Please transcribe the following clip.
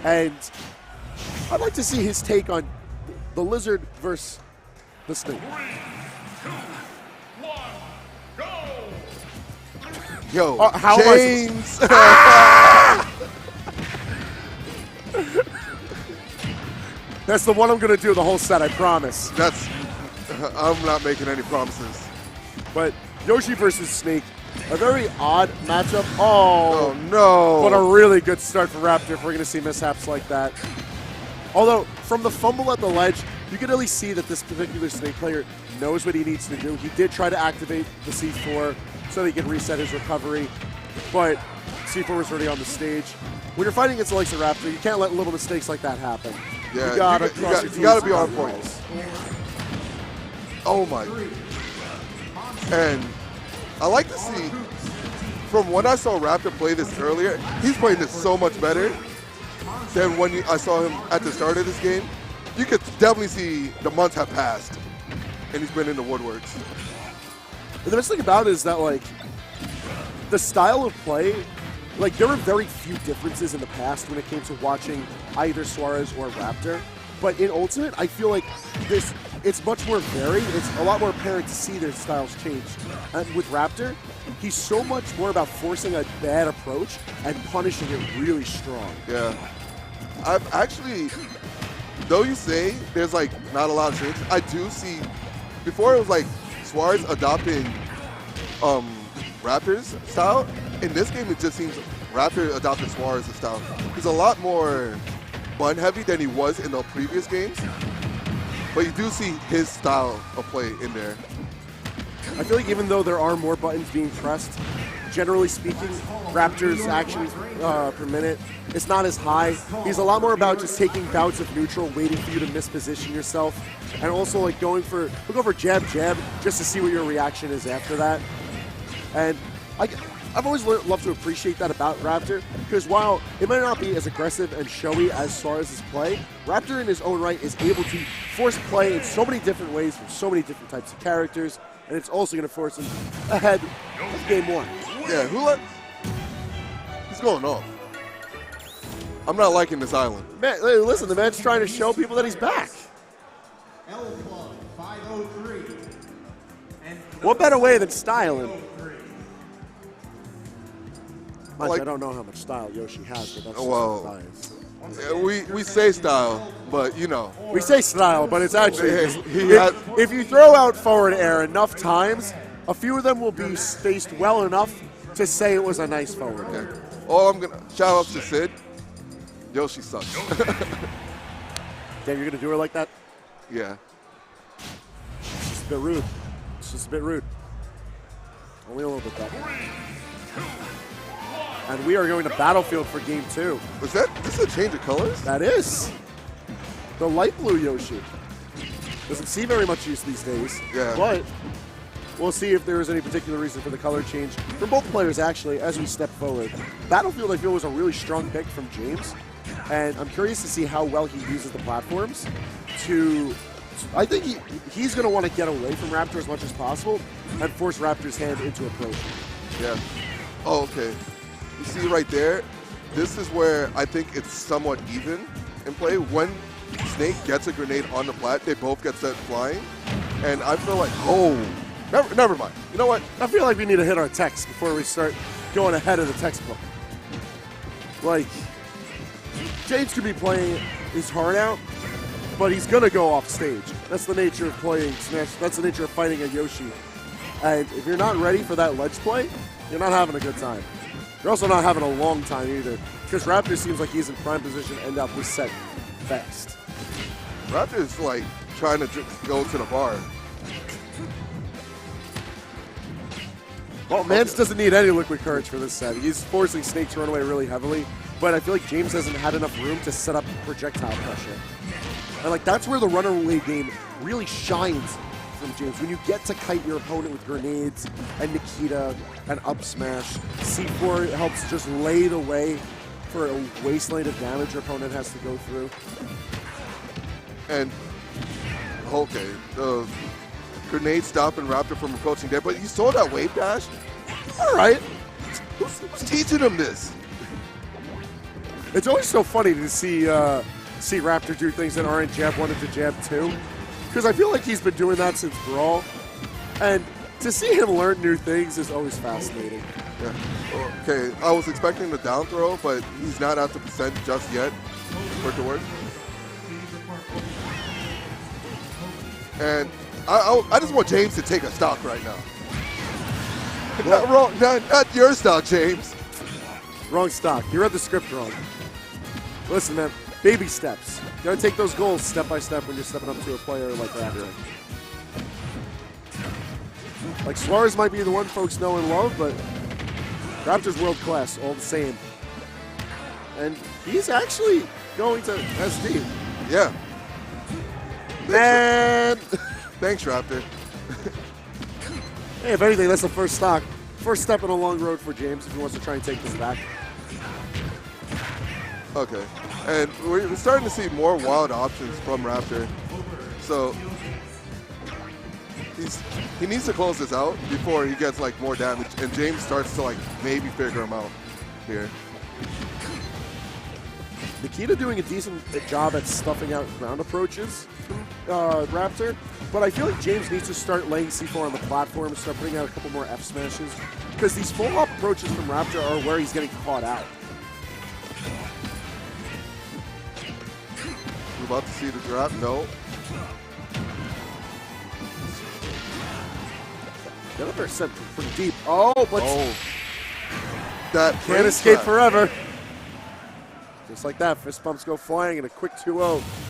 And I'd like to see his take on the lizard versus the snake. 3, 2, 1, go! Yo, how James. That's the one I'm going to do the whole set, I promise. I'm not making any promises. But Yoshi versus Snake, a very odd matchup. Oh, no. But a really good start for Raptor if we're going to see mishaps like that. Although, from the fumble at the ledge, you can at least see that this particular Snake player knows what he needs to do. He did try to activate the C4 so that he could reset his recovery, but C4 was already on the stage. When you're fighting against the likes of Raptor, you can't let little mistakes like that happen. Yeah, you gotta be on point. Oh my. And I like to see, from when I saw Raptor play this earlier, he's playing this so much better than when I saw him at the start of this game. You could definitely see the months have passed, and he's been in the woodworks. And the best thing about it is that, like, the style of play, like, there were very few differences in the past when it came to watching either Suarez or Raptor. But in Ultimate, I feel like it's much more varied. It's a lot more apparent to see their styles change. And with Raptor, he's so much more about forcing a bad approach and punishing it really strong. Yeah. I've actually, though you say there's, like, not a lot of changes, I do see, before it was like Suarez adopting Raptor's style. In this game, it just seems Raptor adopted Suarez's style. He's a lot more button heavy than he was in the previous games, but you do see his style of play in there. I feel like even though there are more buttons being pressed, generally speaking, Raptor's actions per minute, it's not as high. He's a lot more about just taking bouts of neutral, waiting for you to misposition yourself, and also like we'll go for jab, just to see what your reaction is after that. And I've always loved to appreciate that about Raptor, because while it might not be as aggressive and showy as Suarez's play, Raptor in his own right is able to force play in so many different ways from so many different types of characters, and it's also going to force him ahead of game one. Yeah, he's going off. I'm not liking this island. Man, listen, the man's trying to show people that he's back. L-Plug 503. What better way than styling? Like, I don't know how much style Yoshi has, but that's well, bias. yeah, we say style, but you know. We say style, but it's actually, if you throw out forward air enough times, a few of them will be spaced well enough to say it was a nice forward air. Shout out to Sid. Yoshi sucks. Damn, you're gonna do her like that? Yeah. It's just a bit rude. It's just a bit rude. Only a little bit though. And we are going to Battlefield for game 2. Was this a change of colors? That is. The light blue Yoshi. Doesn't see very much use these days. Yeah. But we'll see if there is any particular reason for the color change from both players, actually, as we step forward. Battlefield, I feel, was a really strong pick from James. And I'm curious to see how well he uses the platforms to... I think he's going to want to get away from Raptor as much as possible and force Raptor's hand into approach. Yeah. Oh, okay. You see right there, this is where I think it's somewhat even in play. When Snake gets a grenade on the plat, they both get set flying. And I feel like, never mind. You know what? I feel like we need to hit our text before we start going ahead of the textbook. Like, James could be playing his heart out, but he's going to go off stage. That's the nature of playing Smash. That's the nature of fighting a Yoshi. And if you're not ready for that ledge play, you're not having a good time. You're also not having a long time either, because Raptor seems like he's in prime position to end up this set fast. Raptor's like trying to go to the bar. Well, Mance doesn't need any liquid courage for this set. He's forcing Snake to run away really heavily, but I feel like James hasn't had enough room to set up projectile pressure. And like that's where the runaway game really shines from James. When you get to kite your opponent with grenades and Nikita and up smash, C4 helps just lay the way for a wasteland of damage your opponent has to go through. And, okay, the grenade stopping Raptor from approaching there, but you saw that wave dash? All right. Who's teaching him this? It's always so funny to see Raptor do things that aren't jab 1 into jab 2, because I feel like he's been doing that since Brawl, and to see him learn new things is always fascinating. Yeah. Okay, I was expecting the down throw, but he's not at the percent just yet for it to work. And I just want James to take a stock right now. Not your stock, James. Wrong stock. You read the script wrong. Listen, man, baby steps. You gotta take those goals step by step when you're stepping up to a player like Raptor. Like, Suarez might be the one folks know and love, but Raptor's world class all the same. And he's actually going to SD. Yeah. Man! Thanks, Raptor. Hey, if anything, that's the first stock. First step in a long road for James if he wants to try and take this back. Okay. And we're starting to see more wild options from Raptor. So he needs to close this out before he gets like more damage, and James starts to like maybe figure him out here. Nikita doing a decent job at stuffing out ground approaches from Raptor, but I feel like James needs to start laying C4 on the platform and start putting out a couple more F smashes, because these full-up approaches from Raptor are where he's getting caught out. We're about to see the drop. No. The other percent pretty deep. Oh, but That can't escape forever. Just like that, fist bumps go flying and a quick 2-0.